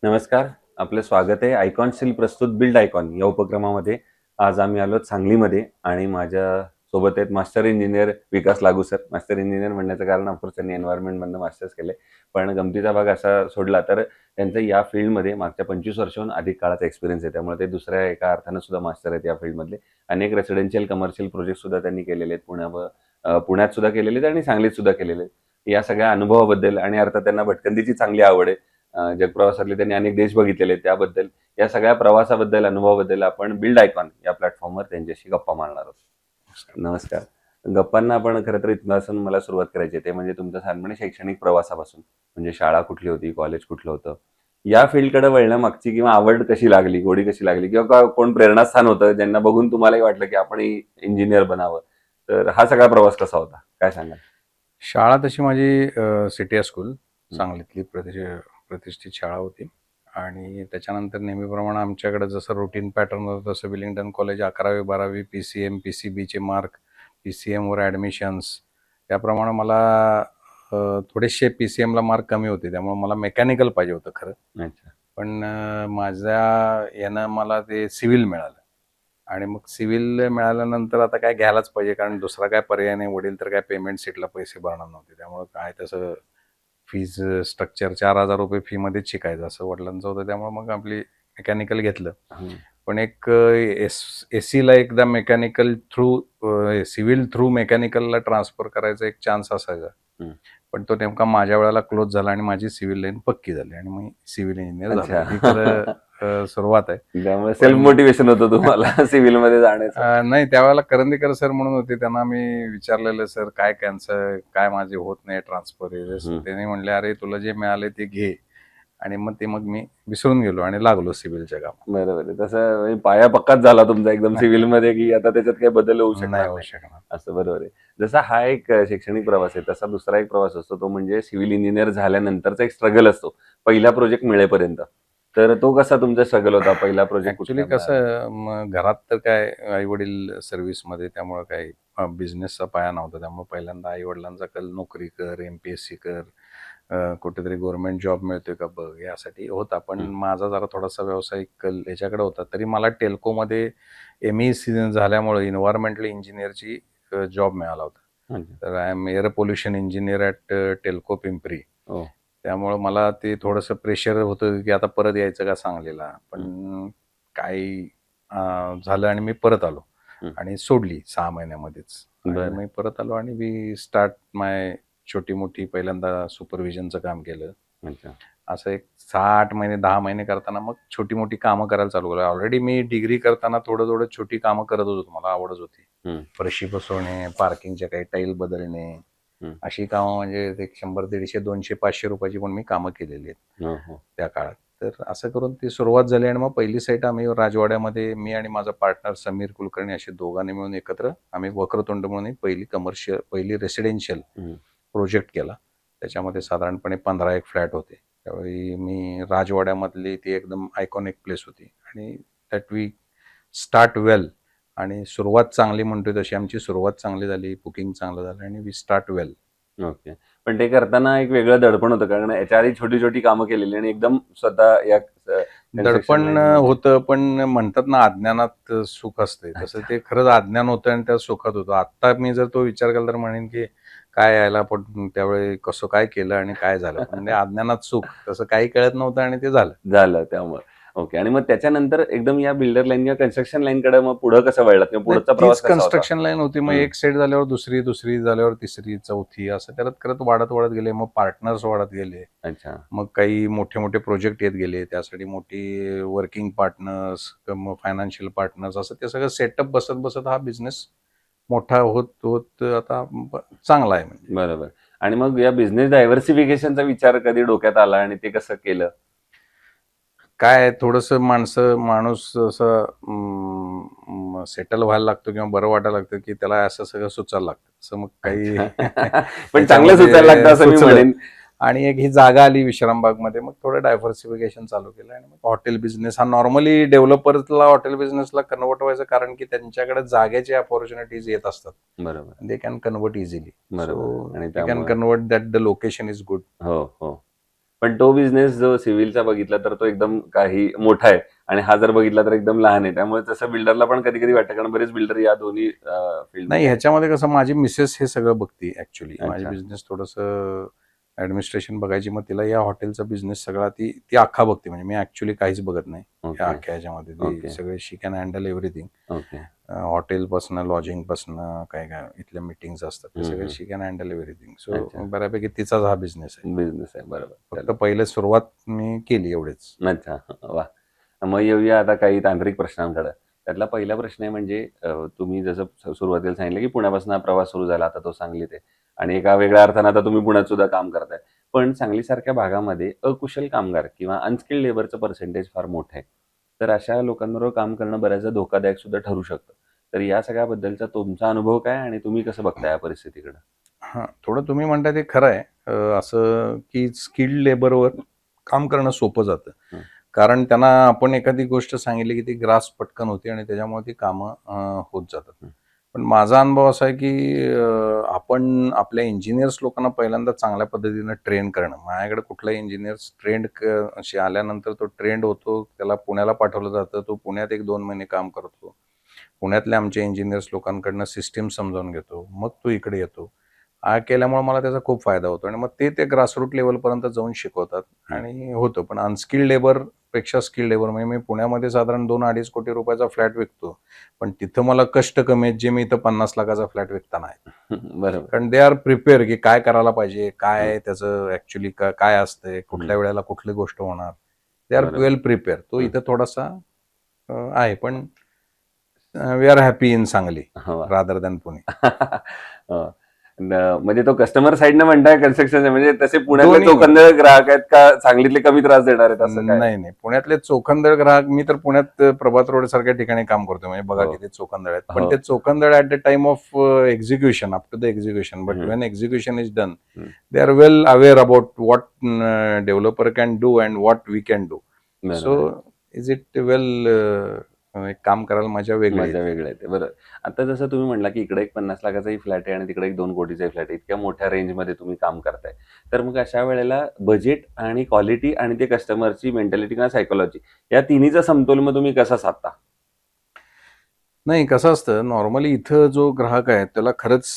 नमस्कार. आपलं स्वागत आहे आयकॉन स्टील प्रस्तुत बिल्ड आयकॉन या उपक्रमामध्ये. आज आम्ही आलो सांगलीमध्ये आणि माझ्या सोबत आहेत मास्टर इंजिनियर विकास लागू सर. मास्टर इंजिनियर म्हणण्याचं कारण ऑफकोर्स त्यांनी एन्व्हायरमेंटमधनं मास्टर्स केले. पण गमतीचा भाग असा सोडला तर त्यांचं या फील्डमध्ये मागच्या 25 वर्षाहून अधिक काळाचा एक्सपिरियन्स आहे. त्यामुळे ते दुसऱ्या एका अर्थानं सुद्धा मास्टर आहेत या फील्डमधले. अनेक रेसिडेन्शियल, कमर्शियल प्रोजेक्टसुद्धा त्यांनी केलेले आहेत. पुण्यात सुद्धा केलेले आहेत आणि सांगलीत सुद्धा केलेले आहेत. या सगळ्या अनुभवाबद्दल आणि अर्थात त्यांना भटकंतीची चांगली आवड आहे. जगप्रवासातले त्यांनी अनेक देश बघितलेले आहेत. त्याबद्दल, या सगळ्या प्रवासाबद्दल, अनुभवाबद्दल आपण बिल्ड आयकॉन या प्लॅटफॉर्मवर त्यांच्याशी गप्पा मारणार आहोत. नमस्कार. गप्पांना आपण खरं तर इथपासून मला सुरुवात करायची आहे. ते म्हणजे तुमच्या साधारणपणे शैक्षणिक प्रवासापासून. म्हणजे शाळा कुठली होती, कॉलेज कुठलं होतं? या फील्डकडे वळण्यामागची किंवा आवड कशी लागली, गोडी कशी लागली किंवा कोण प्रेरणास्थान होतं, ज्यांना बघून तुम्हालाही वाटलं की आपणही इंजिनियर बनावं? तर हा सगळा प्रवास कसा होता? काय सांगाल? शाळा तशी माझी सिटी स्कूल सांगलीतली प्रतिष्ठित शाळा होती आणि त्याच्यानंतर नेहमीप्रमाणे आमच्याकडे जसं रुटीन पॅटर्न होतं तसं विलिंग्टन कॉलेज 11वी 12वी PCM PCBचे मार्क, PCMवर ॲडमिशन्स. त्याप्रमाणे मला थोडेसे PCMला मार्क कमी होते, त्यामुळे मला मेकॅनिकल पाहिजे होतं खरं. अच्छा. पण माझ्या यानं मला ते सिव्हिल मिळालं आणि मग सिव्हिल मिळाल्यानंतर आता काय घ्यायलाच पाहिजे, कारण दुसरा काय पर्याय नाही. वडील तर काय पेमेंट सीटला पैसे भरणार नव्हते, त्यामुळे काय तसं फीज स्ट्रक्चर 4,000 रुपये फीमध्येच शिकायचं असं वडिलांचं होतं. त्यामुळे मग आपली मेकॅनिकल घेतलं. पण एक एसीला एकदा मेकॅनिकल थ्रू सिव्हिल थ्रू मेकॅनिकलला ट्रान्सफर करायचा एक चान्स असायचा. पण तो नेमका माझ्या वेळेला क्लोज झाला आणि माझी सिव्हिल लाईन पक्की झाली आणि मग सिव्हिल इंजिनियर झालो. ही खरं सुरुवात आहे. त्यामुळे सेल्फ मोटिवेशन होतं तुम्हाला सिव्हिल मध्ये जाण्याचं. नाही, त्यावेळेला करंदीकर सर म्हणून होते, त्यांना मी विचारलेलं, सर काय कॅन्सर काय माझे होत नाही ट्रान्सफर. त्यांनी म्हणले, अरे तुला जे मिळाले ते घे. आणि मग मी विसरून गेलो आणि लागलो सिव्हिलच्या कामात. बरोबर आहे. तसं म्हणजे पाया पक्काच झाला तुमचा एकदम सिव्हिल मध्ये, की आता त्याच्यात काही बदल होऊ नाही शकणार होऊ नाही शकणार. असं. बरोबर आहे. जसा हा एक शैक्षणिक प्रवास आहे, तसा दुसरा एक प्रवास असतो, तो म्हणजे सिव्हिल इंजिनियर झाल्यानंतरचा एक स्ट्रगल असतो पहिला प्रोजेक्ट मिळेपर्यंत. तर तो कसा तुमचा स्ट्रगल होता? पहिला प्रोजेक्ट ऍक्च्युली कुठला मिळाला? कसं, घरात तर काय आई वडील सर्व्हिसमध्ये, त्यामुळं काही बिझनेसचा पाया नव्हता. त्यामुळे पहिल्यांदा आई वडिलांचा कल नोकरी कर, MPSC कर, कुठेतरी गव्हर्नमेंट जॉब मिळतोय का बघ, यासाठी होता. पण माझा जरा थोडासा व्यावसायिक कल याच्याकडे होता. तरी मला टेल्कोमध्ये MEC झाल्यामुळे इन्व्हायरमेंटल इंजिनियरची जॉब मिळाला होता. तर I am air pollution engineer at Telco Pimpri. त्यामुळं मला ते थोडंसं प्रेशर होतं की आता परत यायचं का सांगलीला. पण काही झालं आणि मी परत आलो आणि सोडली 6 महिन्यामध्येच. आणि मी परत आलो आणि मी स्टार्ट माय छोटी मोठी पहिल्यांदा सुपरविजनचं काम केलं. असं एक 6-8 महिने 10 महिने करताना मग छोटी मोठी कामं करायला चालू केलं. ऑलरेडी मी डिग्री करताना थोडं छोटी कामं करत होतो, मला आवडच होती. फरशी बसवणे, पार्किंगच्या काही टाईल बदलणे, अशी कामं म्हणजे एक 100, 150, 200, 500 रुपयाची पण मी कामं केलेली आहेत त्या काळात. तर असं करून ती सुरुवात झाली आणि मग पहिली साईट आम्ही राजवाड्यामध्ये, मी आणि माझा पार्टनर समीर कुलकर्णी असे दोघांनी मिळून एकत्र आम्ही वक्रतुंड म्हणून पहिली रेसिडेन्शियल प्रोजेक्ट केला. त्याच्यामध्ये साधारणपणे 15 एक फ्लॅट होते. त्यावेळी मी राजवाड्यामधली ती एकदम आयकॉनिक प्लेस होती आणि दॅट वी स्टार्ट वेल. आणि सुरुवात चांगली म्हणतोय तशी आमची सुरुवात चांगली झाली, बुकिंग चांगलं झालं आणि वी स्टार्ट वेल. ओके. पण ते करताना एक वेगळं दडपण होतं, कारण याच्या आधी छोटी छोटी कामं केलेली आणि एकदम स्वतः या construction दडपण line मध्ये. होतं, पण म्हणतात ना, अज्ञानात सुख असते, तसं ते खरंच अज्ञान होतं आणि त्या सुखात होतं. आत्ता मी जर तो विचार केला तर म्हणेन की काय यायला, पण त्यावेळी कसं काय केलं आणि काय झालं. म्हणजे अज्ञानात सुख, तसं काही कळत नव्हतं आणि ते झालं. झालं त्यामुळे. ओके. आणि मग त्याच्यानंतर एकदम या बिल्डर लाईन किंवा कन्स्ट्रक्शन लाईनकडे मग पुढे कसं वळलात किंवा नाही, पुढचा प्रवास तीच कसा होता? कन्स्ट्रक्शन लाईन होती. मग एक सेट झाल्यावर दुसरी, दुसरी झाल्यावर तिसरी, चौथी, असं करत करत वाढत गेले. मग पार्टनर्स वाढत गेले. अच्छा. मग काही मोठे मोठे प्रोजेक्ट येत गेले, त्यासाठी मोठी वर्किंग पार्टनर्स, मग फायनान्शियल पार्टनर्स, असं ते सगळं सेटअप बसत बसत हा बिझनेस मोठा होत होत आता चांगला आहे. म्हणजे बरोबर. आणि मग या बिझनेस डायव्हर्सिफिकेशनचा विचार कधी डोक्यात आला आणि ते कसं केलं? काय, थोडंसं माणूस असं सेटल व्हायला लागतो किंवा बरं वाटायला लागतं की त्याला असं सगळं सुचायला लागतं. असं मग काही पण चांगलं सुचायला लागतं असं मी म्हणेन. आणि एक ही जागा आली विश्रामबागमध्ये, मग थोडं डायव्हर्सिफिकेशन चालू केलं. आणि मग हॉटेल बिझनेस हा नॉर्मली डेव्हलपर्सला हॉटेल बिझनेसला कन्वर्ट व्हायचं, कारण की त्यांच्याकडे जागेचे अपॉर्च्युनिटीज येत असतात. बरोबर. They can convert easily. बरोबर. आणि they can convert that the location is good. हो, हो. पण तो बिझनेस जो सिव्हिलचा बघितला तर तो एकदम काही मोठा आहे आणि हा जर बघितला तर एकदम लहान आहे. त्यामुळे तसं बिल्डरला पण कधी कधी वाटतं, कारण बरेच बिल्डर या दोन्ही नाही, फील्डमध्ये आहेत. ह्याच्यामध्ये कसं माझी मिसेस हे सगळं बगती ऍक्च्युली. माझी अच्छा. बिझनेस थोडंसं ऍडमिनिस्ट्रेशन बघायची, मग तिला या हॉटेलचा बिझनेस सगळा ती ती अख्खा बघते. म्हणजे मी ऍक्च्युली काहीच बघत नाही या ओके. अख्ख्या ह्याच्यामध्ये. ती ओके. सगळे शी कॅन हँडल एव्हरीथिंग. ओके. हॉटेलपासनं, लॉजिंगपासनं, काय काय इथल्या मीटिंग्स असतात ते सगळे हम्म. शी कॅन हँडल एव्हरीथिंग. अच्छा. सो बऱ्यापैकी तिचाच हा बिझनेस आहे. बिझनेस आहे, बरोबर. फक्त चलो. पहिले सुरुवात मी केली एवढेच. अच्छा. वा. मग येऊया आता काही तांत्रिक प्रश्नांकडे. त्यातला पहिला प्रश्न आहे म्हणजे तुम्ही जसं सुरुवातीला सांगितलं की पुण्यापासून हा प्रवास सुरू झाला, आता तो सांगलीत आहे आणि एका वेगळ्या अर्थानं आता तुम्ही पुण्यात सुद्धा काम करताय. पण सांगलीसारख्या भागामध्ये अकुशल कामगार किंवा अनस्किल्ड लेबरचं पर्सेंटेज फार मोठं आहे. तर अशा लोकांबरोबर काम करणं बऱ्याचदा धोकादायक सुद्धा ठरू शकतं. तर या सगळ्याबद्दलचा तुमचा अनुभव काय आणि तुम्ही कसं बघता या परिस्थितीकडे? हां, थोडं तुम्ही म्हणताय ते खरं आहे. असं की स्किल्ड लेबरवर काम करणं सोपं जातं. हं. कारण त्यांना आपण एखादी गोष्ट सांगितली की ती ग्रास पटकन होते आणि त्याच्यामुळे ती कामं होत जातात. हं. पण माझा अनुभव असा आहे की आपण आपल्या इंजिनिअर्स लोकांना पहिल्यांदा चांगल्या पद्धतीनं ट्रेन करणं. माझ्याकडे कुठलाही इंजिनिअर्स असे आल्यानंतर तो ट्रेंड होतो. त्याला पुण्याला पाठवलं जातं. तो पुण्यात 1-2 महिने काम करतो. पुण्यातल्या आमच्या इंजिनिअर्स लोकांकडनं सिस्टम समजावून घेतो. मग तो इकडे येतो. केल्यामुळे मला त्याचा खूप फायदा होतो आणि मग ते ग्रासरूट लेव्हलपर्यंत जाऊन शिकवतात हं. आणि होतं. पण अनस्किल्ड लेबरपेक्षा स्किल्ड लेबर म्हणजे मी पुण्यामध्ये साधारण 2-2.5 कोटी रुपयाचा फ्लॅट विकतो. पण तिथं मला कष्ट कमी आहेत, जे मी इथं 50 लाखाचा फ्लॅट विकताना आहेत. बरोबर. कारण दे आर प्रिपेअर की काय करायला पाहिजे, हं. काय त्याचं ॲक्च्युअली काय असतंय, हं. कुठल्या वेळेला कुठली गोष्ट होणार. दे आर बरोबर. Well prepare. तो हं. इथं थोडासा आहे. पण we are happy in Sangli हो. Rather than Pune. हो. म्हणजे तो कस्टमर साइडनं म्हणताय कन्स्ट्रक्शनचे, म्हणजे तसे पुण्यातले दोन्ही चोखंदळ ग्राहक आहेत का सांगलीतले कमी त्रास देणार आहेत असं काय? नाही, नाही. पुण्यातले चोखंदळ ग्राहक, मी तर पुण्यात प्रभात रोड सारख्या ठिकाणी काम करतोय. म्हणजे बघा हो. किती चोखंदळ आहेत. पण हो. ते चोखंदळ at the time of execution, up to the execution. But hmm. When execution is done, hmm. They are well aware about what developer can do and what we can do. So बरोबर. Is it well एक काम करायला मजा वेगळी मजा येते. वेगळी येते. बरं. आता जसं तुम्ही म्हटला, की इकडे एक 50 लाखाचाही फ्लॅट आहे आणि तिकडे एक 2 कोटीचाही फ्लॅट आहे. इतक्या मोठ्या रेंजमध्ये तुम्ही काम करताय. तर मग अशा वेळेला बजेट आणि क्वालिटी आणि ते कस्टमरची मेंटॅलिटी किंवा सायकॉलॉजी या तिन्हीचा समतोल मग तुम्ही कसा साधता? नाही, कसं असतं नॉर्मली इथं जो ग्राहक आहे त्याला खरंच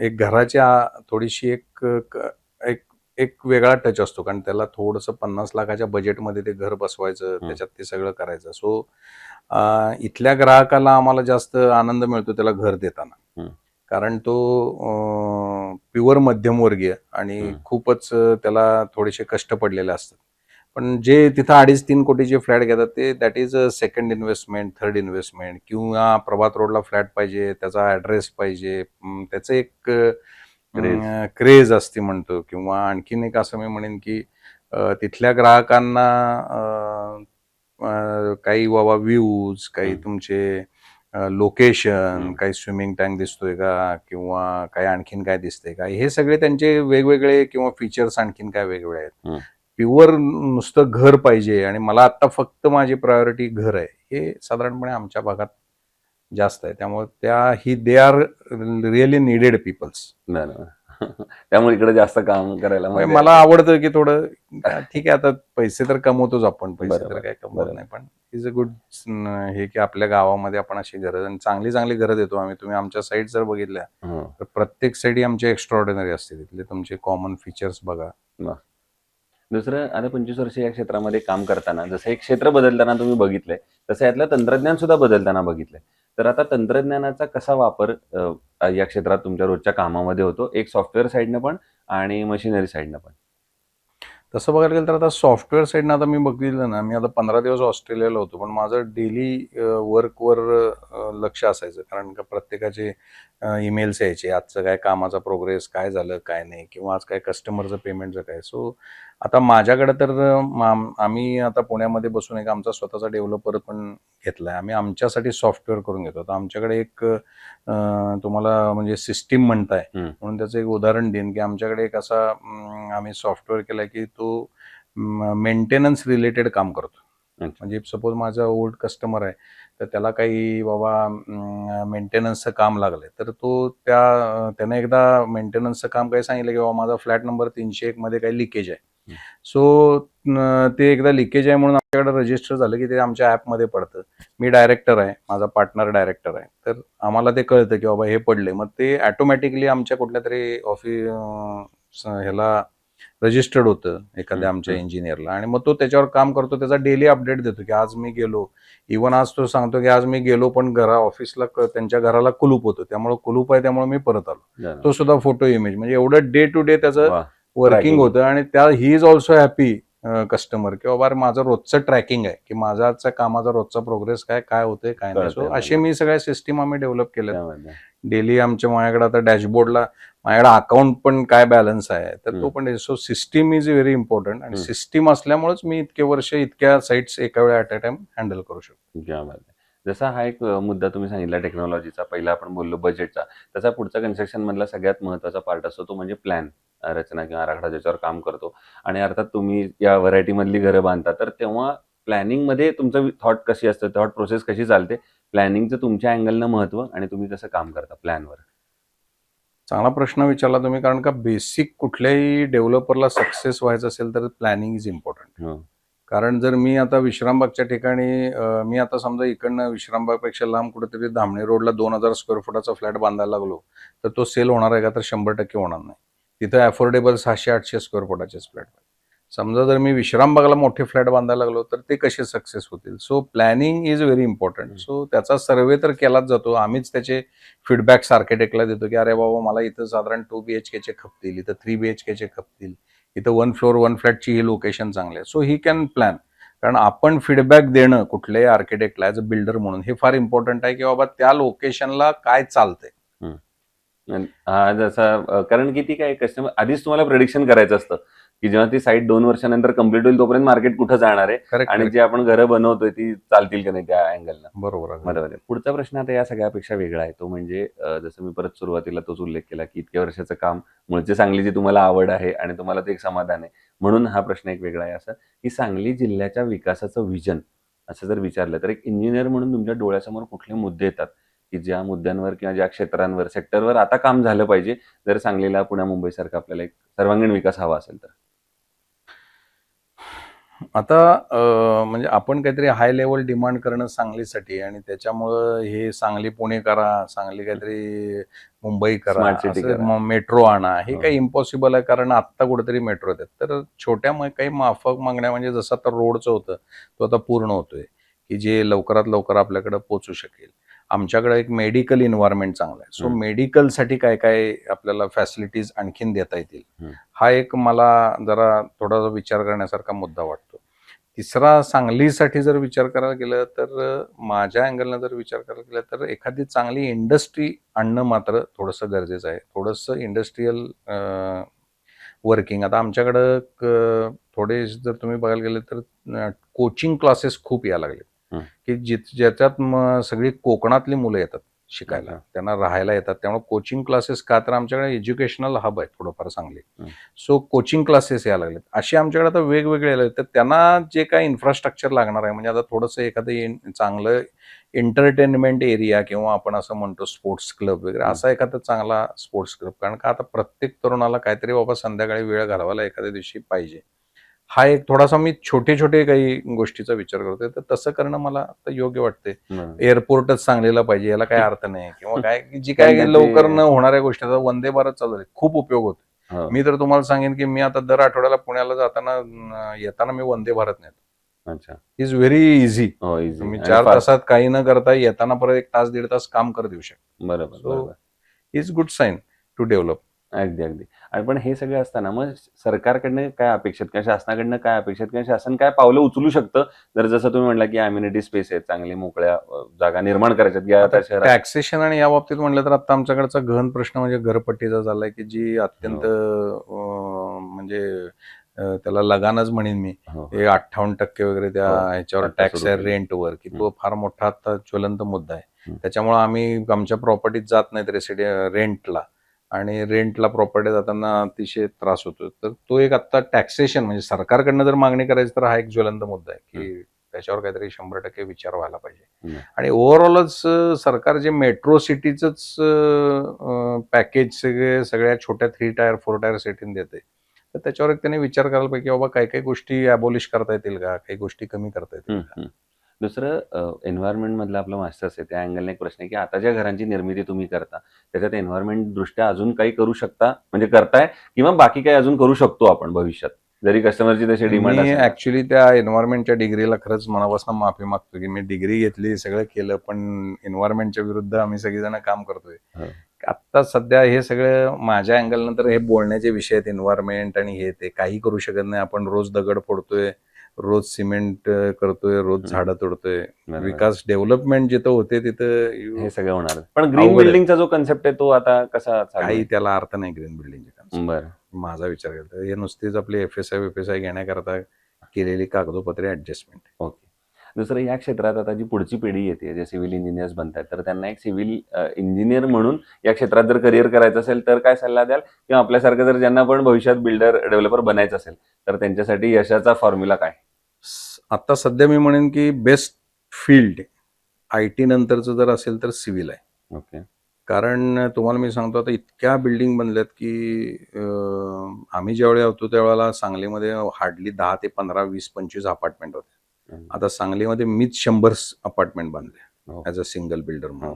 एक घराच्या थोडीशी एक एक वेगळा टच असतो. कारण त्याला थोडंसं 50 लाखाच्या बजेटमध्ये ते घर बसवायचं, हं. त्याच्यात ते सगळं करायचं. सो इथल्या ग्राहकाला आम्हाला जास्त आनंद मिळतो त्याला घर देताना. हं. कारण तो प्युअर मध्यमवर्गीय आणि हं. खूपच त्याला थोडेसे कष्ट पडलेले असतात. पण जे तिथं 2.5-3 कोटीचे फ्लॅट घेतात ते that is a second investment, third investment किंवा प्रभात रोडला फ्लॅट पाहिजे, त्याचा ॲड्रेस पाहिजे, त्याचं एक क्रेझ. क्रेज असते म्हणतो किंवा आणखीन एक असं मी म्हणेन की तिथल्या ग्राहकांना काही बाबा व्ह्यूज, काही हं. तुमचे लोकेशन, हं. काही स्विमिंग टँक दिसतोय का किंवा काही आणखीन काय दिसतंय का? हे सगळे त्यांचे वेगवेगळे किंवा फीचर्स आणखीन काय वेगवेगळे आहेत. हं. प्युअर नुसतं घर पाहिजे आणि मला आता फक्त माझी प्रायोरिटी घर आहे. हे साधारणपणे आमच्या भागात जास्त आहे. त्यामुळे they are really needed peoples. बरोबर. त्यामुळे इकडे जास्त काम करायला म्हणजे मजा मला येते. आवडतं की थोडं ठीक आहे, आता पैसे तर कमवतोच आपण. पैसे तर बरोबर. काही कमवत बरोबर. नाही. पण इज अ गुड हे की आपल्या गावामध्ये आपण अशी घरं आणि चांगली घरं देतो आम्ही. तुम्ही आमच्या साईट जर बघितल्या, हं. तर प्रत्येक साईट ही आमची एक्स्ट्राऑर्डिनरी असते. तिथले तुमचे कॉमन फीचर्स बघा. वाह! दुसरं, आता 25 वर्ष या क्षेत्रामध्ये काम करताना जसं एक क्षेत्र बदलताना तुम्ही बघितलंय, तसं यातलं तंत्रज्ञान सुद्धा बदलताना बघितलंय. तर आता तंत्रज्ञानाचा कसा वापर या क्षेत्रात तुमच्या रोजच्या कामामध्ये होतो? एक सॉफ्टवेअर साइडनं पण आणि मशिनरी साइडनं पण? तसं बघायला गेलं तर आता सॉफ्टवेअर साईडनं आता मी बघितलं ना, मी आता 15 दिवस ऑस्ट्रेलियाला होतो. पण माझं डेली वर्कवर लक्ष असायचं. कारण का प्रत्येकाचे ईमेल्स यायचे. आजचं काय कामाचा प्रोग्रेस, काय झालं, काय नाही किंवा आज काय कस्टमरचं पेमेंटचं काय. सो आता माझ्याकडे तर आम्ही आता पुण्यामध्ये बसून एक आमचा स्वतःचा डेव्हलपर पण घेतलाय. आम्ही आमच्यासाठी सॉफ्टवेअर करून घेतो. आता आमच्याकडे एक तुम्हाला म्हणजे सिस्टीम म्हणताय हं. म्हणून त्याचं एक उदाहरण देईन, की आमच्याकडे एक असा आम्ही सॉफ्टवेअर केलाय, की तो मेंटेनन्स रिलेटेड काम करतो. अच्छा. म्हणजे सपोज माझा ओल्ड कस्टमर आहे, तर त्याला काही बाबा मेंटेनन्सचं काम लागलंय, तर त्यानं एकदा मेंटेनन्सचं काम काही सांगितलं, की बाबा माझा फ्लॅट नंबर 301 मध्ये काही लिकेज आहे. हं. सो ते एकदा लिकेज आहे म्हणून आमच्याकडे रजिस्टर झालं की ते आमच्या ॲपमध्ये पडतं. मी डायरेक्टर आहे, माझा पार्टनर डायरेक्टर आहे. तर आम्हाला ते कळतं की बाबा हे पडले. मग ते ऑटोमॅटिकली आमच्या कुठल्यातरी ह्याला रजिस्टर्ड होतं एखाद्या आमच्या इंजिनियरला आणि मग तो त्याच्यावर काम करतो. त्याचा डेली अपडेट देतो की आज मी गेलो. इव्हन आज तो सांगतो की आज मी गेलो पण ऑफिसला त्यांच्या घराला कुलूप होतं. त्यामुळे कुलूप आहे त्यामुळे मी परत आलो. बरोबर. तो सुद्धा फोटो इमेज म्हणजे एवढं डे टू डे त्याचं वा. Working Tracking. होतं आणि त्या he is also happy customer की बाबा माझं रोजचं ट्रॅकिंग आहे की माझा आजच्या कामाचा रोजचा प्रोग्रेस काय होतंय काय नाही. कळतंय सो मला. असे मी सगळ्या सिस्टीम आम्ही डेव्हलप केल्यात. त्यामध्ये. डेली माझ्याकडे आता डॅशबोर्डला माझ्याकडे अकाउंट पण काय बॅलन्स आहे तर तो पण so system is very important आणि सिस्टीम असल्यामुळेच मी इतके वर्ष इतक्या साईट्स एका वेळा ॲट अ टाइम हँडल करू शकतो. क्या बात आहे. जसा हा एक मुद्दा तुम्ही सांगितला टेक्नॉलॉजीचा, पहिला आपण बोललो बजेटचा, त्याचा पुढचा कन्स्ट्रक्शन मधला सगळ्यात महत्त्वाचा पार्ट असतो तो म्हणजे प्लॅन, रचना किंवा आराखडा ज्याच्यावर काम करतो. आणि अर्थात तुम्ही या व्हरायटी मधली घरं बांधता तर तेव्हा प्लॅनिंग मध्ये तुमचं थॉट कशी असतं, थॉट प्रोसेस कशी चालते, प्लॅनिंगचं तुमच्या अँगलनं महत्त्व आणि तुम्ही कसं काम करता प्लॅनवर? चांगला प्रश्न विचारला तुम्ही कारण का बेसिक कुठल्याही डेव्हलपरला सक्सेस व्हायचं असेल तर प्लॅनिंग इज इम्पॉर्टंट. हो. कारण जर मी आता विश्रामबागच्या ठिकाणी मी आता समजा इकडनं विश्रामबागपेक्षा लांब कुठेतरी धामणी रोडला 2000 स्क्वेअर फुटाचा फ्लॅट बांधायला लागलो तर तो सेल होणार आहे का तर 100% होणार नाही. तिथं अफोर्डेबल 700-800 स्क्वेअर फुटाचेच फ्लॅट. समजा जर मी विश्रामबागला मोठे फ्लॅट बांधायला लागलो तर ते कसे सक्सेस होतील. So planning is very important. So त्याचा सर्वे तर केलाच जातो. आम्हीच त्याचे फीडबॅक्स आर्किटेक्टला देतो की अरे बाबा मला इथं साधारण 2 BHK खपतील, इथं 3 BHK खपतील, इथं 1 फ्लोअर 1 फ्लॅटची ही लोकेशन चांगली आहे. So he can plan. कारण आपण फीडबॅक देणं कुठल्याही आर्किटेक्टला ॲज अ बिल्डर म्हणून हे फार इम्पॉर्टंट आहे की बाबा त्या लोकेशनला काय चालतंय. हा जसा कारण की ती काय कस्टमर आधीच तुम्हाला प्रेडिक्शन करायचं असतं की जेव्हा ती साईट 2 वर्षानंतर कम्प्लीट होईल तोपर्यंत मार्केट कुठं जाणार आहे करेक्ट आणि जे आपण घरं बनवतोय ती चालतील का नाही त्या अँगलला. बरोबर आहे. बरोबर आहे. पुढचा प्रश्न आता या सगळ्यापेक्षा वेगळा आहे. तो म्हणजे जसं मी परत सुरुवातीला तोच उल्लेख केला की इतक्या वर्षाचं काम, मूळची सांगलीची तुम्हाला आवड आहे आणि तुम्हाला ते एक समाधान आहे. म्हणून हा प्रश्न एक वेगळा आहे असं की सांगली जिल्ह्याच्या विकासाचं विजन असं जर विचारलं तर एक इंजिनियर म्हणून तुमच्या डोळ्यासमोर कुठले मुद्दे येतात की ज्या मुद्द्यांवर किंवा ज्या क्षेत्रांवर, सेक्टरवर आता काम झालं पाहिजे जर सांगलीला, पुण्या, मुंबईसारखा आपल्याला एक सर्वांगीण विकास हवा असेल तर? आता म्हणजे आपण काहीतरी हाय लेवल डिमांड करणं सांगलीसाठी आणि त्याच्यामुळं हे सांगली पुणे करा, सांगली काहीतरी मुंबई करा, Smart city असं करा. मेट्रो आणा, हे हो. काही इम्पॉसिबल आहे कारण आत्ता कुठेतरी मेट्रो येतात. तर छोट्या काही माफक मागण्या म्हणजे जसं आता रोडचं होतं, तो आता पूर्ण होतोय, की जे लवकरात लवकर आपल्याकडे पोहोचू शकेल. आमच्याकडे एक मेडिकल इन्व्हायरमेंट चांगलं आहे. सो मेडिकलसाठी काय काय आपल्याला फॅसिलिटीज आणखीन देता येतील. हा एक मला जरा थोडासा विचार करण्यासारखा मुद्दा वाटतो. तिसरा सांगलीसाठी जर विचार करायला गेलं तर माझ्या अँगलनं जर विचार करायला गेला तर एखादी चांगली इंडस्ट्री आणणं मात्र थोडंसं गरजेचं आहे. थोडंसं इंडस्ट्रीयल वर्किंग. आता आमच्याकडं थोडे जर तुम्ही बघायला गेले तर कोचिंग क्लासेस खूप यायला लागले की ज्याच्यात सगळी कोकणातली मुलं येतात शिकायला, त्यांना राहायला येतात. त्यामुळे कोचिंग क्लासेस का तर आमच्याकडे एज्युकेशनल हब आहे थोडंफार चांगले. सो कोचिंग क्लासेस यायला लागलेत. असे आमच्याकडे आता वेगवेगळे आले तर त्यांना जे काही इन्फ्रास्ट्रक्चर लागणार आहे म्हणजे आता थोडंसं एखादं चांगलं एंटरटेनमेंट एरिया किंवा आपण असं म्हणतो स्पोर्ट्स क्लब वगैरे असा एखादा चांगला स्पोर्ट्स क्लब. कारण का आता प्रत्येक तरुणाला काहीतरी बाबा संध्याकाळी वेळ घालवायला एखाद्या दिवशी पाहिजे. हा एक थोडासा मी छोटे काही गोष्टीचा विचार करतोय तर तसं करणं मला आता योग्य वाटते. एअरपोर्टच सांगलीला पाहिजे याला काही अर्थ नाही किंवा काय जी काय लवकर न होणाऱ्या गोष्टी आता वंदे भारत चालू आहे खूप उपयोग होतो. मी तर तुम्हाला सांगेन की मी आता दर आठवड्याला पुण्याला जाताना येताना मी वंदे भारत नेतो. अच्छा. Is very easy. तुम्ही 4 तासात काही न करता येताना परत 1 तास 1.5 तास काम करत येऊ शकता. बरोबर. Is good sign to develop. अगदी. आणि पण हे सगळं असताना मग सरकारकडनं काय अपेक्षित किंवा शासनाकडनं काय अपेक्षित किंवा शासन काय पावलं उचलू शकतं जर जसं तुम्ही म्हटलं की अम्युनिटी स्पेस आहेत, चांगली मोकळ्या जागा निर्माण करायच्यात या त्या शहरात? टॅक्सेशन आणि या बाबतीत म्हटलं तर आता आमच्याकडचा गहन प्रश्न म्हणजे घरपट्टीचा झालाय की जी अत्यंत म्हणजे त्याला लगानच म्हणेन मी. हे 58% वगैरे त्या ह्याच्यावर टॅक्स आहे रेंटवर की तो फार मोठा आता ज्वलंत मुद्दा आहे. त्याच्यामुळे आम्ही आमच्या प्रॉपर्टीत जात नाहीत रेंटला आणि रेंटला प्रॉपर्टी जाताना अतिशय त्रास होतो. तर तो एक आता टॅक्सेशन म्हणजे सरकारकडनं जर मागणी करायची तर हा एक ज्वलंत मुद्दा आहे की त्याच्यावर काहीतरी 100% विचार व्हायला पाहिजे. आणि ओव्हरऑलच सरकार जे मेट्रो सिटीच पॅकेज सगळ्या छोट्या 3 टायर 4 टायर सिटीने देते तर त्याच्यावर एक त्याने विचार करायला पाहिजे की बाबा काही काही गोष्टी अबॉलिश करता येतील का, काही गोष्टी कमी करता येतील का. दुसरं एन्व्हायरमेंट मधलं आपलं मास्टर्स आहे त्या अँगलने एक प्रश्न आहे की आता ज्या घरांची निर्मिती तुम्ही करता त्याच्यात एन्व्हायरमेंट दृष्ट्या अजून काही करू शकता म्हणजे करताय किंवा बाकी काही अजून करू शकतो आपण भविष्यात जरी कस्टमरची तशी डिमांड मी असेल तर? ऍक्च्युली त्या एन्व्हायरमेंटच्या डिग्रीला खरंच मनापासून माफी मागतो की मी डिग्री घेतली, सगळं केलं, पण एन्व्हायरमेंटच्या विरुद्ध आम्ही सगळेजण काम करतोय. हो. आता सध्या हे सगळं माझ्या अँगल नंतर हे बोलण्याचे विषय आहेत, एन्व्हायरमेंट आणि हे ते काही करू शकत नाही आपण. रोज दगड फोडतोय, रोज सिमेंट करतोय, रोज हम्म. झाडं तोडतोय. बरोबर. विकास डेव्हलपमेंट जिथं होते तिथं हे सगळं होणार पण ग्रीन अवघड आहे. बिल्डिंगचा जो कन्सेप्ट आहे तो आता कसा चालू काही आहे? त्याला अर्थ नाही ग्रीन बिल्डिंगच्या. बरं. माझा विचार केला तर हे नुसतीच आपली FSI घेण्याकरता केलेली कागदोपत्री ऍडजस्टमेंट. ओके. दुसरं या क्षेत्रात आता जी पुढची पिढी येते जे सिव्हिल इंजिनियर्स बनतात तर त्यांना एक सिव्हिल इंजिनियर म्हणून या क्षेत्रात जर करिअर करायचं असेल तर काय सल्ला द्याल किंवा आपल्यासारखं जर ज्यांना पण भविष्यात बिल्डर डेव्हलपर बनायचं असेल तर त्यांच्यासाठी यशाचा फॉर्म्युला काय? आता सध्या मी म्हणेन की बेस्ट फील्ड IT नंतरचं जर असेल तर सिव्हिल आहे. ओके. कारण तुम्हाला मी सांगतो आता इतक्या बिल्डिंग बनल्यात की आम्ही ज्यावेळी होतो त्यावेळेला सांगलीमध्ये हार्डली 10 ते 15, 20, 25 अपार्टमेंट होते. आता सांगलीमध्ये मीच 100 अपार्टमेंट बांधले हो. ॲज अ सिंगल बिल्डर म्हणून. हो.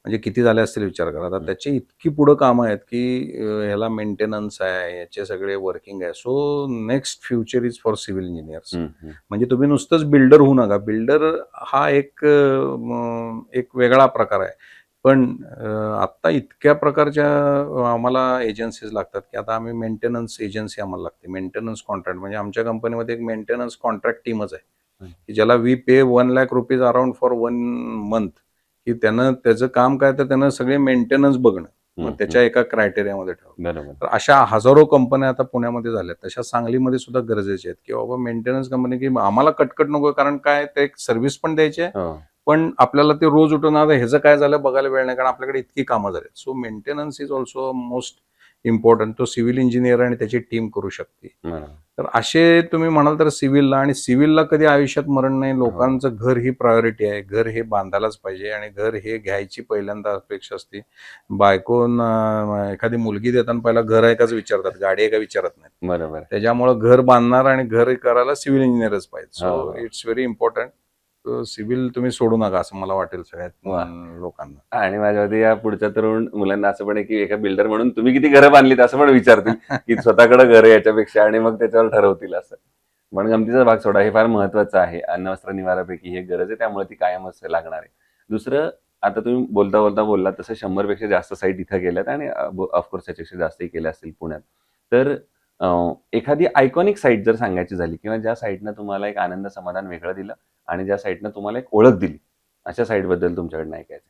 म्हणजे किती झाले असतील विचार करा. आता त्याची इतकी पुढं कामं आहेत की ह्याला मेंटेनन्स आहे, याचे सगळे वर्किंग आहे. So next future is for civil engineers. म्हणजे तुम्ही नुसतंच बिल्डर होऊ नका. बिल्डर हा एक वेगळा प्रकार आहे. पण आत्ता इतक्या प्रकारच्या आम्हाला एजन्सीज लागतात की आता आम्ही मेंटेनन्स एजन्सी आम्हाला लागते. मेंटेनन्स कॉन्ट्रॅक्ट म्हणजे आमच्या कंपनीमध्ये एक मेंटेनन्स कॉन्ट्रॅक्ट टीमच आहे की ज्याला we pay 1 lakh rupees around for 1 month, की त्याचं काम काय तर त्यानं सगळे मेंटेनन्स बघणं. मग त्याच्या एका क्रायटेरियामध्ये ठेवलं. बरोबर. तर अशा हजारो कंपन्या आता पुण्यामध्ये झाल्या. तशा सांगलीमध्ये सुद्धा गरजेच्या आहेत की बाबा मेंटेनन्स कंपनी की आम्हाला कटकट नको, कारण काय ते एक सर्व्हिस पण द्यायची आहे, हो. पण आपल्याला ते रोज उठून आता ह्याचं काय झालं बघायला वेळ नाही, कारण आपल्याकडे इतकी कामं झाली. So maintenance is also most important. तो सिव्हिल इंजिनियर आणि त्याची टीम करू शकते. बरोबर. तर असे तुम्ही म्हणाल तर सिव्हिलला, आणि सिव्हिलला कधी आयुष्यात मरण नाही. लोकांचं घर ही प्रायोरिटी आहे. घर हे बांधायलाच पाहिजे आणि घर हे घ्यायची पहिल्यांदा अपेक्षा असते. बायकोन एखादी मुलगी देताना पहिला घर आहे काच विचारतात, गाडी आहे का विचारत नाहीत. बरोबर. त्याच्यामुळं घर बांधणार आणि घर करायला सिव्हिल इंजिनियरच पाहिजे. हो, सो हो. It's very important. सिव्हिल तुम्ही सोडू नका असं मला वाटेल वा. सगळ्यात लोकांना. आणि माझ्या मते या पुढच्या तरुण मुलांना असं पण आहे की एका बिल्डर म्हणून तुम्ही किती घरं बांधलीत असं पण विचारतील की स्वतःकडे घर आहे याच्यापेक्षा, आणि मग त्याच्यावर ठरवतील असं. पण गमतीचा भाग सोडा, हे फार महत्वाचं आहे. अन्न वस्त्र निवारापैकी हे गरज आहे, त्यामुळे ती कायमच लागणार आहे. दुसरं, आता तुम्ही बोलता बोलता बोललात तसं 100 पेक्षा जास्त साईट इथं गेल्यात आणि ऑफकोर्स त्याच्यापेक्षा जास्तही केल्या असतील पुण्यात. तर एखादी आयकॉनिक साईट जर सांगायची झाली किंवा ज्या साईटनं तुम्हाला एक आनंद समाधान वेगळं दिलं आणि ज्या साईटनं तुम्हाला एक ओळख दिली, अशा साईट बद्दल तुमच्याकडनं ऐकायचं.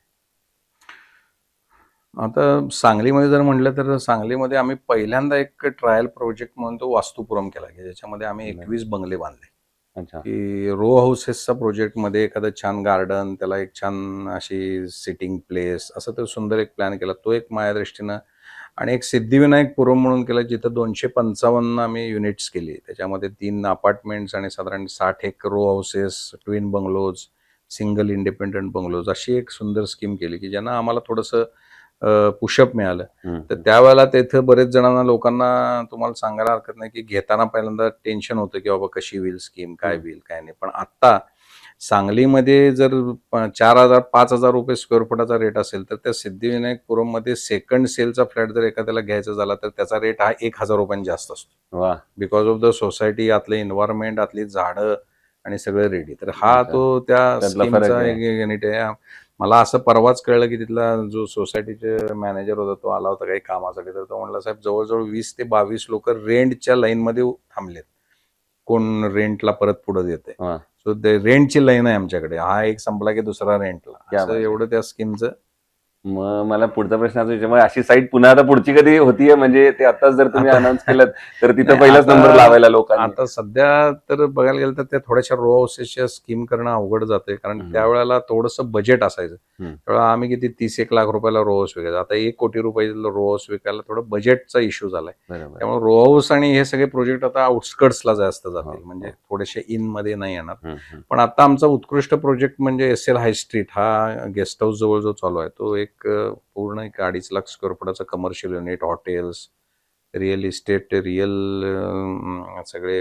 आता सांगलीमध्ये जर म्हटलं तर सांगलीमध्ये आम्ही पहिल्यांदा एक ट्रायल प्रोजेक्ट म्हणून तो वास्तुपुरम केला की ज्याच्यामध्ये आम्ही 21 बंगले बांधले. अच्छा. की रो हाऊसेसचा प्रोजेक्टमध्ये एखादं छान गार्डन, त्याला एक छान अशी सिटिंग प्लेस, असं तो सुंदर एक प्लॅन केला. तो एक माझ्या दृष्टीनं. आणि एक सिद्धिविनायक पुरम म्हणून केलं जिथं 255 आम्ही युनिट्स केली. त्याच्यामध्ये 3 अपार्टमेंट्स आणि साधारण 60 एक row houses, twin bungalows, single independent bungalows, अशी एक सुंदर स्कीम केली की ज्यांना आम्हाला थोडंसं पुशअप मिळालं. तर त्यावेळेला तिथं बरेच जणांना, लोकांना तुम्हाला सांगायला हरकत नाही की घेताना पहिल्यांदा टेन्शन होतं की बाबा कशी होईल स्कीम, काय होईल काय नाही. पण आता सांगलीमध्ये जर 4,000 5,000 रुपये स्क्वेअर फुटाचा रेट असेल तर त्या सिद्धिविनायक पुरममध्ये सेकंड सेलचा फ्लॅट जर एखाद्याला घ्यायचा झाला तर त्याचा रेट हा 1,000 रुपयांनी जास्त असतो. वा. बिकॉज ऑफ द सोसायटी, आतलं एन्व्हायरमेंट, आतली झाडं आणि सगळं रेडी. तर हा तो त्या त्यातला फरक स्कीमचा आहे. एक युनिट आहे. मला असं परवाच कळलं की तिथला जो सोसायटीचे मॅनेजर होता तो आला होता काही कामासाठी. तर तो म्हणला, साहेब जवळजवळ 20 ते 22 लोक रेंटच्या लाईनमध्ये थांबलेत. कोण रेंटला परत पुढे देते. वा. सो ते रेंटची लाईन आहे आमच्याकडे. हा एक संपला की दुसरा रेंटला. क्या असं बात आहे. एवढं त्या स्कीमचं. मग मला पुढचा प्रश्न असा विचार, मग अशी साईट पुन्हा आता पुढची कधी होतीये? म्हणजे ते आताच जर तुम्ही आता- अनाऊन्स केलं तर तिथं नाही, पहिलाच आता- नंबर लावायला लोकांनी. आता सध्या तर बघायला गेलं तर त्या थोड्याशा रो हाऊसेसच्या स्कीम करणं अवघड जाते, कारण त्यावेळेला थोडंसं बजेट असायचं. त्यावेळेला आम्ही किती 30-1 लाख रुपयाला रो हाऊस विकायचं. आता 1 कोटी रुपयाला रो हाऊस विकायला थोडं बजेटचा इश्यू झालाय. बरोबर. त्यामुळे रो हाऊस आणि हे सगळे प्रोजेक्ट आता आउटस्कर्ट्सला जास्त जातील, हो, म्हणजे हो. थोडेसे इन मध्ये नाही येणार. हम्म, हम्म. पण आता आमचा उत्कृष्ट प्रोजेक्ट म्हणजे SL हाय स्ट्रीट हा गेस्ट हाऊस जवळ जो चालू आहे, तो एक पूर्ण 2.5 लाख स्क्वेअर फुटाचा commercial unit, hotels, real estate, सगळे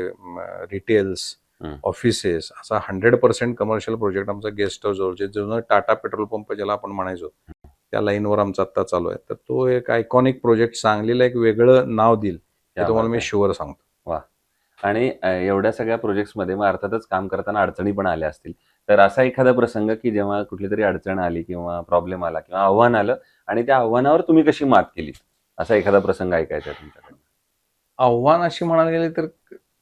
रिटेल्स, हम्म. ऑफिसेस, असा 100% कमर्शियल प्रोजेक्ट आमचा गेस्ट हाऊस जवळचे जुनं टाटा पेट्रोल पंप ज्याला आपण म्हणायचो त्या लाईनवर आमचा आत्ता चालू आहे. तर तो एक आयकॉनिक प्रोजेक्ट, सांगलीला एक वेगळं नाव देईल क्या हे तुम्हाला बात मी आहे. शुअर सांगतो. वा. आणि एवढ्या सगळ्या प्रोजेक्ट्समध्ये मग अर्थातच काम करताना अडचणी पण आल्या असतील. तर असा एखादा प्रसंग की जेव्हा कुठली तरी अडचण आली किंवा प्रॉब्लेम आला किंवा आव्हान आलं आणि त्या आव्हानावर तुम्ही कशी मात केली, असा एखादा प्रसंग ऐकायचा आहे तुमच्याकडे? आव्हान अशी म्हणायला गेली तर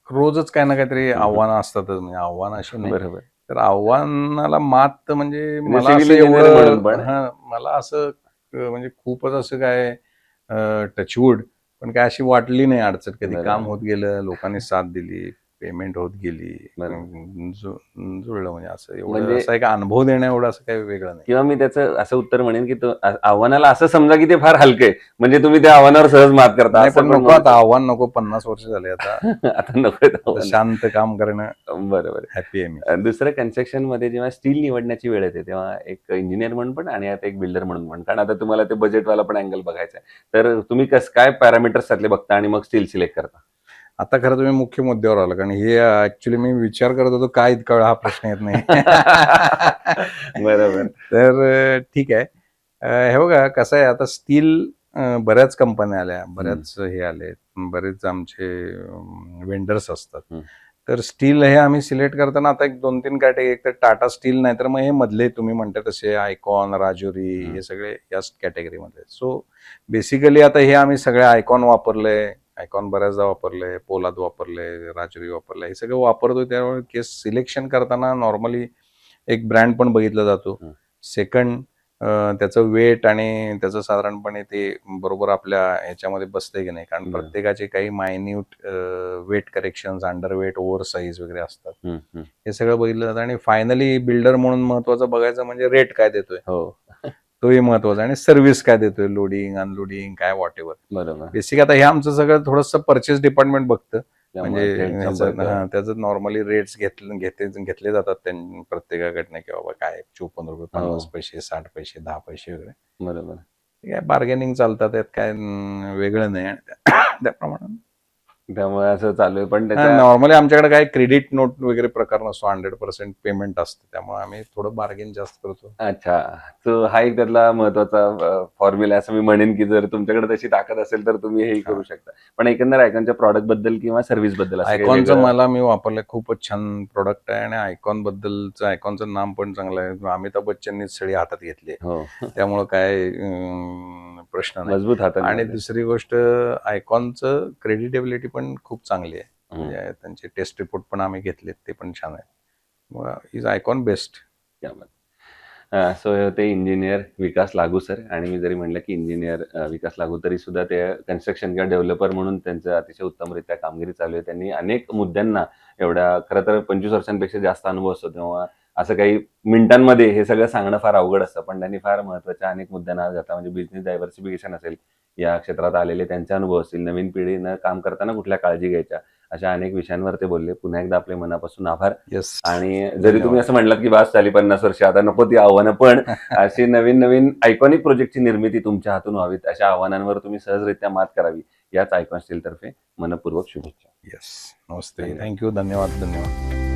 रोजच काही ना काहीतरी हम्म. आव्हानं असतातच. म्हणजे आव्हान अशी नाही. बरोबर. तर आव्हानाला मात म्हणजे म्हणजे मला सिव्हिल असं इंजिनियर एवढं म्हणून पण. मला असं म्हणजे खूपच असं काय टचवूड पण काय अशी वाटली नाही अडचण कधी. बरोबर. काम होत गेलं, लोकांनी साथ दिली, पेमेंट होत गेली, बरोबर. जुळलं. म्हणजे असं एवढं म्हणजे असा एक अनुभव देणं एवढं असं काही वेगळं नाही. किंवा मी त्याचं असं उत्तर म्हणेन की आव्हानाला असं समजा की ते फार हलकं आहे, म्हणजे तुम्ही त्या आव्हानावर सहज मात करता नाही असं पण पण नको म्हणू आता आव्हान नको. 50 वर्ष झाले आता. शकतो. आता नको आता शांत काम करणं बरोबर. हॅपी आहे मी. दुसरं कन्स्ट्रक्शन मध्ये जेव्हा स्टील निवडण्याची वेळ येते तेव्हा एक इंजिनियर म्हणून पण आणि आता एक बिल्डर म्हणून पण, कारण आता तुम्हाला ते बजेटवाला पण अँगल बघायचा आहे, तर तुम्ही काय पॅरामीटर्स त्यातले बघता आणि मग स्टील सिलेक्ट करता? आता खरं तुम्ही मुख्य मुद्द्यावर आला, कारण हे ऍक्च्युली मी विचार करत होतो काय इतका वेळ हा प्रश्न येत नाही. बरोबर. तर ठीक आहे. हे बघा कसं आहे, आता स्टील बऱ्याच कंपन्या आल्या, बऱ्याच हे आले, बरेच आमचे वेंडर्स असतात. हम्म. तर स्टील हे आम्ही सिलेक्ट करताना आता एक 2-3 कॅटेगरी, एक तर टाटा स्टील, नाही तर मग हे मधले तुम्ही म्हणता तसे आयकॉन, राजुरी, हे सगळे याच कॅटेगरीमध्ये. सो बेसिकली आता हे आम्ही सगळे आयकॉन वापरले, आयकॉन बऱ्याचदा वापरले, पोलाद वापरले, राजुरी वापरले, हे सगळं वापरतो. त्यामुळे केस सिलेक्शन करताना नॉर्मली एक ब्रँड पण बघितला जातो. सेकंड त्याचं वेट आणि त्याचं साधारणपणे ते बरोबर आपल्या ह्याच्यामध्ये बसते की नाही, कारण बरं. प्रत्येकाचे काही minute weight corrections, under weight, over size वगैरे असतात. हे सगळं बघितलं जातं. आणि फायनली बिल्डर म्हणून महत्वाचं बघायचं म्हणजे रेट काय देतोय, हो. तोही महत्वाचा, आणि सर्व्हिस काय देतोय, लोडिंग, अनलोडिंग, काय वॉट एव्हर. बरोबर. बेसिक आता हे आमचं सगळं थोडंसं परचेस डिपार्टमेंट बघतं. त्यामुळे म्हणजे थेट संपर्क. त्याचं नॉर्मली रेट्स घेतले जातात प्रत्येकाकडनं, की बाबा काय 54 रुपये, 50 पैसे, 60 पैसे, 10 पैसे वगैरे. बरोबर. काय बार्गेनिंग चालतात, त्यात काय वेगळं नाही. आणि त्याप्रमाणे त्यामुळे असं चालू आहे, पण त्याच्या नॉर्मली आमच्याकडे काय क्रेडिट नोट वगैरे प्रकार नसतो, 100% पेमेंट असतं, त्यामुळे आम्ही थोडं बार्गेन जास्त करतो. अच्छा, तो हा एक त्यातला महत्वाचा फॉर्म्युला असं मी म्हणेन, की जर तुमच्याकडे तशी ताकद असेल तर तुम्ही हेही करू शकता. पण एकंदर आयकॉनच्या प्रॉडक्ट बद्दल किंवा सर्व्हिस बद्दल असं काही आयकॉनचं वेगळं? मला मी वापरलं, खूपच छान प्रोडक्ट आहे. आणि आयकॉनचं नाम पण चांगलं आहे. अमिताभ बच्चननीच सळी हातात घेतली, हो. त्यामुळं काय प्रश्न नाही. मजबूत हाताने आणि बनलंय. दुसरी गोष्ट, आयकॉनचं क्रेडिटेबिलिटी पण खूप चांगली आहे. म्हणजे त्यांचे टेस्ट रिपोर्ट पण आम्ही घेतलेत, ते पण छान आहे. Is icon best. सो हे होते इंजिनियर विकास लागू सर. आणि मी जरी म्हणलं की इंजिनियर विकास लागू, तरी सुद्धा ते कन्स्ट्रक्शन किंवा डेव्हलपर म्हणून त्यांचं अतिशय उत्तमरित्या कामगिरी चालू आहे. त्यांनी अनेक मुद्द्यांना एवढ्या, खरं तर 25 वर्षांपेक्षा जास्त अनुभव असतो, तेव्हा असं काही मिनिटांमध्ये हे सगळं सांगणं फार अवघड असतं, पण त्यांनी फार महत्त्वाच्या अनेक मुद्द्यांना जाता, म्हणजे बिझनेस डायव्हर्सिफिकेशन असेल, या क्षेत्रात आलेले त्यांचे अनुभव असतील, नवीन पिढीनं काम करताना कुठल्या काळजी घ्यायच्या, अशा अनेक विषयांवर ते बोलले. पुन्हा एकदा आपले मनापासून आभार. येस. आणि जरी तुम्ही असं म्हणलात की बास झाली 50 वर्ष, आता नको ती आव्हानं, पण अशी नवीन नवीन आयकॉनिक प्रोजेक्टची निर्मिती तुमच्या हातून व्हावीत, अशा आव्हानांवर तुम्ही सहजरित्या मात करावी, याच आयकॉन स्टील तर्फे मनपूर्वक शुभेच्छा. येस. नमस्ते. थँक्यू. धन्यवाद.